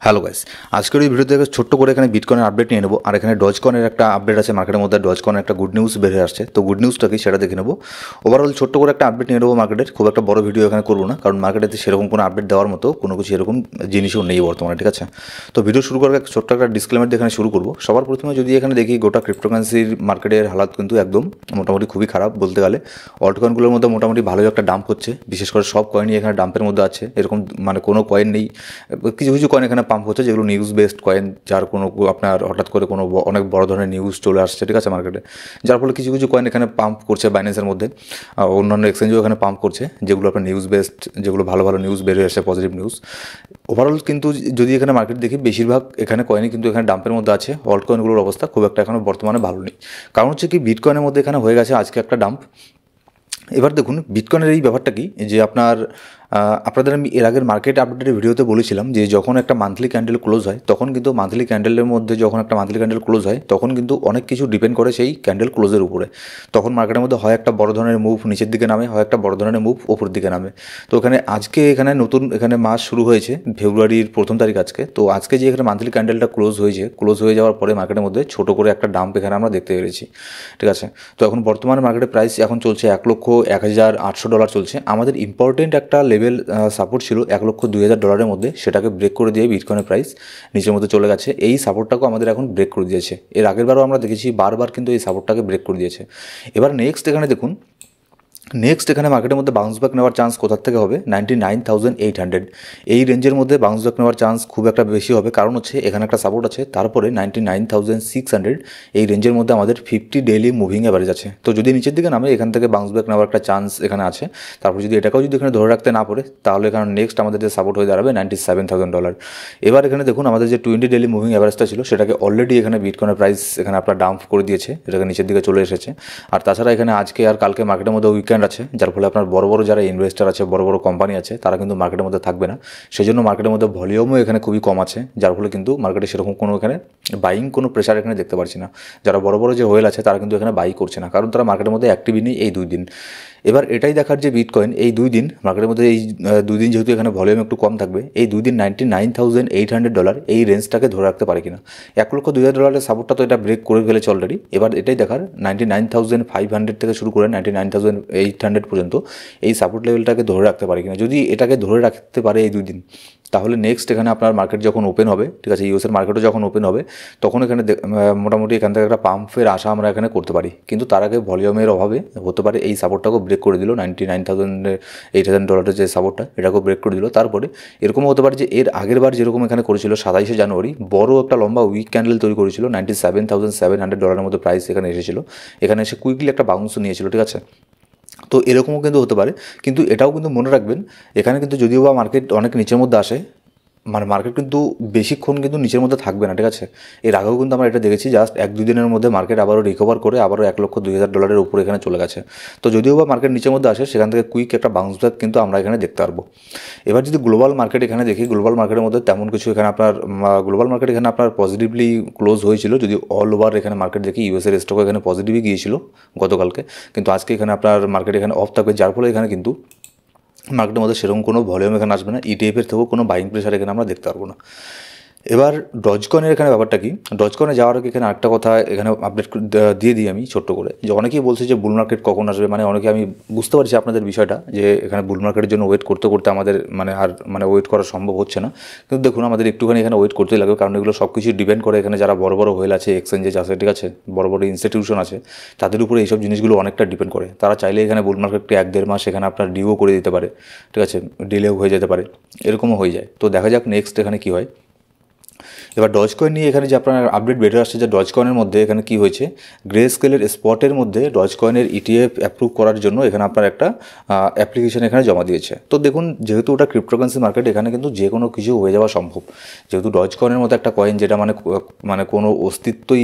Hello guys, আজকের এই ভিডিওতে ছোট্ট করে এখানে বিটকয়েনের আপডেট নিয়ে নেবো। আর এখানে ডজকয়েনের একটা আপডেট আছে মার্কেটের মধ্যে। ডজকয়েনের একটা গুড নিউজ বের হয়ে আসছে, তো গুড নিউজটা কি সেটা দেখে নেবো। ওভারঅল ছোট্ট করে একটা আপডেট নিয়ে নেবো মার্কেটের। খুব একটা বড় ভিডিও এখানে করবো না, কারণ মার্কেটেতে সেরকম কোনো আপডেট দেওয়ার মতো কোনো কিছু এরকম জিনিসও নেই বর্তমানে, ঠিক আছে। তো ভিডিও শুরু করার ছোট্ট একটা ডিসক্লেমার দিয়ে এখানে শুরু করবো। সবার প্রথমে যদি এখানে দেখি, গোটা ক্রিপ্টোকারেন্সির মার্কেটের হালাত কিন্তু একদম মোটামুটি খুবই খারাপ বলতে গেলে। অল্ট কয়েনগুলোর মধ্যে মোটামুটি ভালোই একটা ডাম্প হচ্ছে, বিশেষ করে সব কয়েনই এখানে ডাম্পের মধ্যে আছে। এরকম মানে কোনো কয়েন নেই, কিছু কিছু কয়েন এখানে পাম্প হচ্ছে যেগুলো নিউজ বেসড কয়েন, যার কোনো আপনার হঠাৎ করে কোনো অনেক বড় ধরনের নিউজ চলে আসছে, ঠিক আছে, মার্কেটে। যার ফলে কিছু কিছু কয়েন এখানে পাম্প করছে বাইন্যান্সের মধ্যে, অন্যান্য এক্সচেঞ্জেও এখানে পাম্প করছে, যেগুলো আপনার নিউজ বেসড, যেগুলো ভালো ভালো নিউজ বেরিয়ে আসছে, পজিটিভ নিউজ। ওভারঅল কিন্তু যদি এখানে মার্কেট দেখি, বেশিরভাগ এখানে কয়েনই কিন্তু এখানে ডাম্পের মধ্যে আছে। অল্ট কয়েনগুলোর অবস্থা খুব একটা এখন বর্তমানে ভালো নেই। কারণ হচ্ছে কি, বিটকয়েনের মধ্যে এখানে হয়ে গেছে আজকে একটা ডাম্প। এবার দেখুন বিটকয়েনের এই ব্যাপারটা কি, যে আপনাদের আমি এর আগের মার্কেট আপডেটের ভিডিওতে বলেছিলাম যে যখন একটা মান্থলি ক্যান্ডেল ক্লোজ হয়, তখন কিন্তু মান্থলি ক্যান্ডেলের মধ্যে যখন একটা মান্থলি ক্যান্ডেল ক্লোজ হয়, তখন কিন্তু অনেক কিছু ডিপেন্ড করে সেই ক্যান্ডেল ক্লোজের উপরে। তখন মার্কেটের মধ্যে হয় একটা বড় ধরনের মুভ নিচের দিকে নামে, হয় একটা বড় ধরনের মুভ ওপর দিকে নামে। তো এখানে নতুন এখানে মাস শুরু হয়েছে, ফেব্রুয়ারির 1 তারিখ আজকে। তো আজকে যে এখানে মান্থলি ক্যান্ডেলটা ক্লোজ হয়েছে, ক্লোজ হয়ে যাওয়ার পরে মার্কেটের মধ্যে ছোট করে একটা ডাম্প এখানে আমরা দেখতে পেরেছি, ঠিক আছে। তো এখন বর্তমানে মার্কেটের প্রাইস এখন চলছে $1,08,000 চলছে। আমাদের ইম্পর্টেন্ট একটা লেভেল সাপোর্ট ছিল $1,02,000 মধ্যে, সেটাকে ব্রেক করে দিয়ে বিটকয়েনের প্রাইস নিচের মধ্যে চলে গেছে। এই সাপোর্টটাকেও আমাদের এখন ব্রেক করে দিয়েছে। এর আগেরবারও আমরা দেখেছি বারবার কিন্তু এই সাপোর্টটাকে ব্রেক করে দিয়েছে। এবার নেক্সট এখানে দেখুন, এখানে মার্কেটের মধ্যে বাউন্স ব্যাক নেওয়ার চান্স কোথার থেকে হবে, 99,800 এই রেঞ্জের মধ্যে বাউন্স ব্যাক নেওয়ার চান্স খুব একটা বেশি হবে। কারণ হচ্ছে এখানে একটা সাপোর্ট আছে, তারপরে 99,600 এই রেঞ্জের মধ্যে আমাদের 50 ডেইলি মুভিং অ্যাভারেজ আছে। তো যদি নিচের দিকে নামে, এখান থেকে বাউন্স ব্যাক নেওয়ার একটা চান্স এখানে আছে। তারপর যদি এটাকেও যদি এখানে ধরে রাখতে না পারে, তাহলে এখানে নেক্সট আমাদের যে সাপোর্ট হয়ে দাঁড়াবে $97,000। এবার এখানে দেখুন, আমাদের যে 20 ডেইলি মুভিং অ্যাভারেজটা ছিল, সেটাকে অলরেডি এখানে বিটকয়েনের প্রাইস এখানে আপনার ডাম্প করে দিয়েছে, এটাকে নিচের দিকে চলে এসেছে। আর তাছাড়া এখানে আজকে আর কালকে মার্কেটের মধ্যে উইকেন্ড আছে, যার ফলে আপনার বড় বড় যারা ইনভেস্টার আছে, বড় বড় কোম্পানি আছে, তারা কিন্তু মার্কেটের মধ্যে থাকবে না। সেই জন্য মার্কেটের মধ্যে ভলিউমও এখানে খুবই কম আছে, যার ফলে কিন্তু মার্কেটে সেরকম কোনো এখানে বাইং কোনো প্রেশার এখানে দেখতে পাচ্ছি না। যারা বড় বড় যে হোয়েল আছে, তারা কিন্তু এখানে বাই করছে না, কারণ তারা মার্কেটের মধ্যে অ্যাক্টিভই নেই এই 2 দিন। এবার এটাই দেখার যে বিটকয়েন এই 2 দিন মার্কেটের মধ্যে, এই 2 দিন যেহেতু এখানে ভলিউম একটু কম থাকবে, এই 2 দিন $99,800 এই রেঞ্জটাকে ধরে রাখতে পারে কিনা। $1,02,000 সাপোর্টটা তো এটা ব্রেক করে ফেলেছে অলরেডি। এবার এটাই দেখার 99,500 থেকে শুরু করে 99,800 পর্যন্ত এই সাপোর্ট লেভেলটাকে ধরে রাখতে পারে কিনা। যদি এটাকে ধরে রাখতে পারে এই 2 দিন, তাহলে নেক্সট এখানে আপনার মার্কেট যখন ওপেন হবে, ঠিক আছে, ইউএসের মার্কেটও যখন ওপেন হবে, তখন এখানে মোটামুটি এখান থেকে একটা পাম্পের আশা আমরা এখানে করতে পারি। কিন্তু তার আগে ভলিউমের অভাবে হতে পারে এই সাপোর্টটাকেও ব্রেক করে দিল, $99,800 যে সাপোর্টটা, এটাকেও ব্রেক করে দিল। তারপরে এরকমও হতে পারে যে এর আগের বার যেরকম এখানে করেছিল 27শে জানুয়ারি, বড় একটা লম্বা উইক ক্যান্ডেল তৈরি করেছিল, $97,700 মধ্যে প্রাইস এখানে এসেছিল, এখানে এসে কুইকলি একটা বাউন্স নিয়েছিল, ঠিক আছে। তো এরকমও কিন্তু হতে পারে। কিন্তু এটাও কিন্তু মনে রাখবেন, এখানে কিন্তু যদিও বা মার্কেট অনেক নিচের মধ্যে আসে, মানে মার্কেট কিন্তু বেশিক্ষণ কিন্তু নিচের মধ্যে থাকবে না, ঠিক আছে। এর আগেও কিন্তু আমরা এটা দেখেছি, জাস্ট 1-2 দিনের মধ্যে মার্কেট আবারও রিকভার করে আবারও $1,02,000 উপরে এখানে চলে গেছে। তো যদিও বা মার্কেট নিচের মধ্যে আসে, সেখান থেকে কুইক একটা বাউন্স ব্যাক কিন্তু আমরা এখানে দেখতে পারবো। এবার যদি গ্লোবাল মার্কেট এখানে দেখি, গ্লোবাল মার্কেটের মধ্যে তেমন কিছু এখানে আপনার পজিটিভলি ক্লোজ হয়েছিল। যদি অল ওভার এখানে মার্কেট দেখি, ইউএসের স্টক এখানে পজিটিভই গিয়েছিল গতকালকে, কিন্তু আজকে এখানে আপনার মার্কেট এখানে অফ থাকবে, যার ফলে এখানে কিন্তু মার্কেটের মধ্যে সেরকম কোনো ভলিউম এখানে আসবে না। ইটিএফের থেকেও কোনো বাইং প্রেশার এখানে আমরা দেখতে পারবো না। এবার ডজকয়েনের এখানে ব্যাপারটা কি, ডজকয়েনে যাওয়ার আগে এখানে আরেকটা কথা এখানে আপডেট দিয়ে দিই আমি ছোট্ট করে, যে অনেকেই বলছে যে বুল মার্কেট কখন আসবে। মানে অনেকে, আমি বুঝতে পারছি আপনাদের বিষয়টা, যে এখানে বুল মার্কেটের জন্য ওয়েট করতে করতে আমাদের ওয়েট করা সম্ভব হচ্ছে না। কিন্তু দেখুন, আমাদের একটুখানি এখানে ওয়েট করতেই লাগবে, কারণ এগুলো সব কিছু ডিপেন্ড করে এখানে যারা বড় বড় হোয়েল আছে, এক্সচেঞ্জেস আছে, ঠিক আছে, বড় বড় ইনস্টিটিউশন আছে, তাদের উপরে এইসব জিনিসগুলো অনেকটা ডিপেন্ড করে। তারা চাইলে এখানে বুল মার্কেটকে 1-1.5 মাস এখানে আপনার ডিও করে দিতে পারে, ঠিক আছে, ডিলেও হয়ে যেতে পারে, এরকমও হয়ে যায়। তো দেখা যাক নেক্সট এখানে কী হয়। এবার ডজকয়েন নিয়ে এখানে যে আপনার আপডেট বের আসছে, যে ডজকয়েনের মধ্যে এখানে কি হয়েছে, গ্রে স্কেলের স্পটের মধ্যে ডজকয়েনের ইটিএফ অ্যাপ্রুভ করার জন্য এখানে আপনার একটা অ্যাপ্লিকেশন এখানে জমা দিয়েছে। তো দেখুন, যেহেতু ওটা ক্রিপ্টোকারেন্সি মার্কেট, এখানে কিন্তু যে কোনো কিছু হয়ে যাওয়া সম্ভব। যেহেতু ডজকয়েনের মতো একটা কয়েন, যেটা কোনো অস্তিত্বই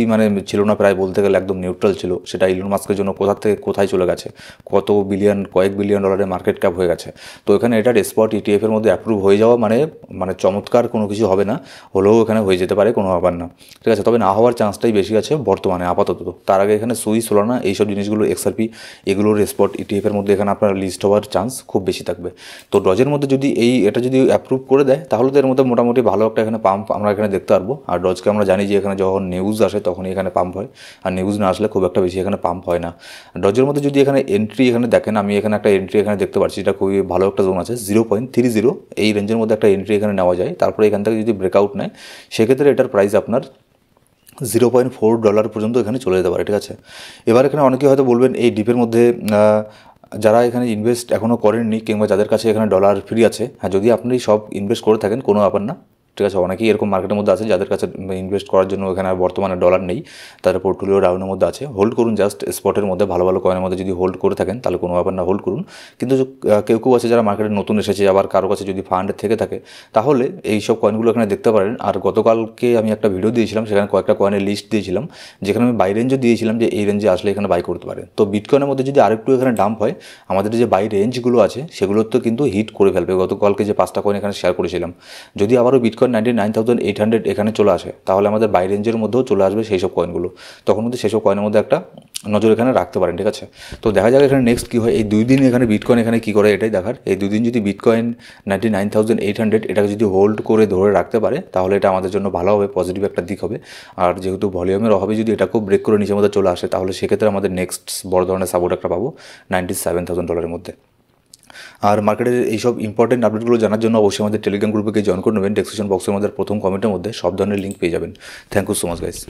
ছিল না প্রায় বলতে গেলে, একদম নিউট্রাল ছিল, সেটা ইলন মাস্কের জন্য কোথা থেকে কোথায় চলে গেছে, কয়েক বিলিয়ন ডলারের মার্কেট ক্যাপ হয়ে গেছে। তো এখানে এটার স্পট ইটিএফের মধ্যে অ্যাপ্রুভ হয়ে যাওয়া মানে চমৎকার কোনো কিছু হবে না, হলেও এখানে হয়ে যেতে পারে, কোনো ব্যাপার না, ঠিক আছে। তবে না হওয়ার চান্সটাই বেশি আছে বর্তমানে আপাতত। তার আগে এখানে সুই, সোলানা এইসব জিনিসগুলো, এক্সআরপি এগুলোর স্পট ইটিএফের মধ্যে এখানে আপনার লিস্ট হওয়ার চান্স খুব বেশি থাকবে। তো ডজের মধ্যে যদি এটা যদি অ্যাপ্রুভ করে দেয় তাহলে তো এর মধ্যে মোটামুটি ভালো একটা এখানে পাম্প আমরা এখানে দেখতে পারবো। আর ডজকে আমরা জানি যে এখানে যখন নিউজ আসে তখনই এখানে পাম্প হয়, আর নিউজ না আসলে খুব একটা বেশি এখানে পাম্প হয় না। ডজের মধ্যে যদি এখানে এন্ট্রি এখানে দেখেন, আমি এখানে একটা এন্ট্রি এখানে দেখতে পাচ্ছি, যেটা খুবই ভালো একটা জোন আছে 0.30, এই রেঞ্জের মধ্যে একটা এন্ট্রি এখানে নেওয়া যায়। তারপরে এখান থেকে যদি ব্রেকআউট নেয় সেক্ষেত্রে এটার প্রাইস আপনার $0.4 পর্যন্ত এখানে চলে যেতে পারে, ঠিক আছে। এবার এখানে অনেকে হয়তো বলবেন এই ডিপের মধ্যে যারা এখানে ইনভেস্ট এখনও করেননি কিংবা যাদের কাছে এখানে ডলার ফ্রি আছে, হ্যাঁ যদি আপনি সব ইনভেস্ট করে থাকেন কোনো ব্যাপার না, ঠিক আছে। অনেকেই এরকম মার্কেটের মধ্যে আছে যাদের কাছে ইনভেস্ট করার জন্য এখানে আর বর্তমানে ডলার নেই, তাদের পোর্টফোলিও ডাউনের মধ্যে আছে। হোল্ড করুন, জাস্ট স্পটের মধ্যে ভালো ভালো কয়েনের মধ্যে যদি হোল্ড করে থাকেন তাহলে কোনো ব্যাপার না, হোল্ড করুন। কিন্তু কেউ কেউ আছে যারা মার্কেটে নতুন এসেছে, আবার কারো কাছে যদি ফান্ড থেকে থাকে তাহলে এই সব কয়েনগুলো এখানে দেখতে পারেন। আর গতকালকে আমি একটা ভিডিও দিয়েছিলাম, সেখানে কয়েকটা কয়েনের লিস্ট দিয়েছিলাম, যেখানে আমি বাই রেঞ্জও দিয়েছিলাম যে এই রেঞ্জে আসলে এখানে বাই করতে পারেন। তো বিটকয়েনের মধ্যে যদি আরেকটু এখানে ডাম্প হয়, আমাদের যে বাই রেঞ্জগুলো আছে সেগুলো তো কিন্তু হিট করে ফেলবে। গতকালকে যে 5টা কয়েন এখানে শেয়ার করেছিলাম, যদি আবারও বিটকয়েন 99,800 এখানে চলে আসে তাহলে আমাদের বাই রেঞ্জের মধ্যেও চলে আসবে সেই সব কয়েনগুলো। তখন কিন্তু সেই সব কয়েনের মধ্যে একটা নজর এখানে রাখতে পারেন, ঠিক আছে। তো দেখা যাক এখানে নেক্সট কী হয়। এই 2 দিন এখানে বিটকয়েন এখানে কী করে এটাই দেখার। এই 2 দিন যদি বিটকয়েন 99,800 এটাকে যদি হোল্ড করে ধরে রাখতে পারে তাহলে এটা আমাদের জন্য ভালো হবে, পজিটিভ একটা দিক হবে। আর যেহেতু ভলিউমের অভাবে যদি এটাকেও ব্রেক করে নিচের মধ্যে চলে আসে তাহলে সেক্ষেত্রে আমাদের নেক্সট বড় ধরনের সাপোর্ট একটা পাবো $97,000 মধ্যে। আর মার্কেটের এইসব ইম্পর্টেন্ট আপডেটগুলো জানার জন্য অবশ্যই আমাদের টেলিগ্রাম গ্রুপে জয়েন করে নেবেন। ডেসক্রিপশন বক্সের মধ্যে প্রথম কমেন্টের মধ্যে সব ধরনের লিঙ্ক পেয়ে যাবেন। Thank you so much guys.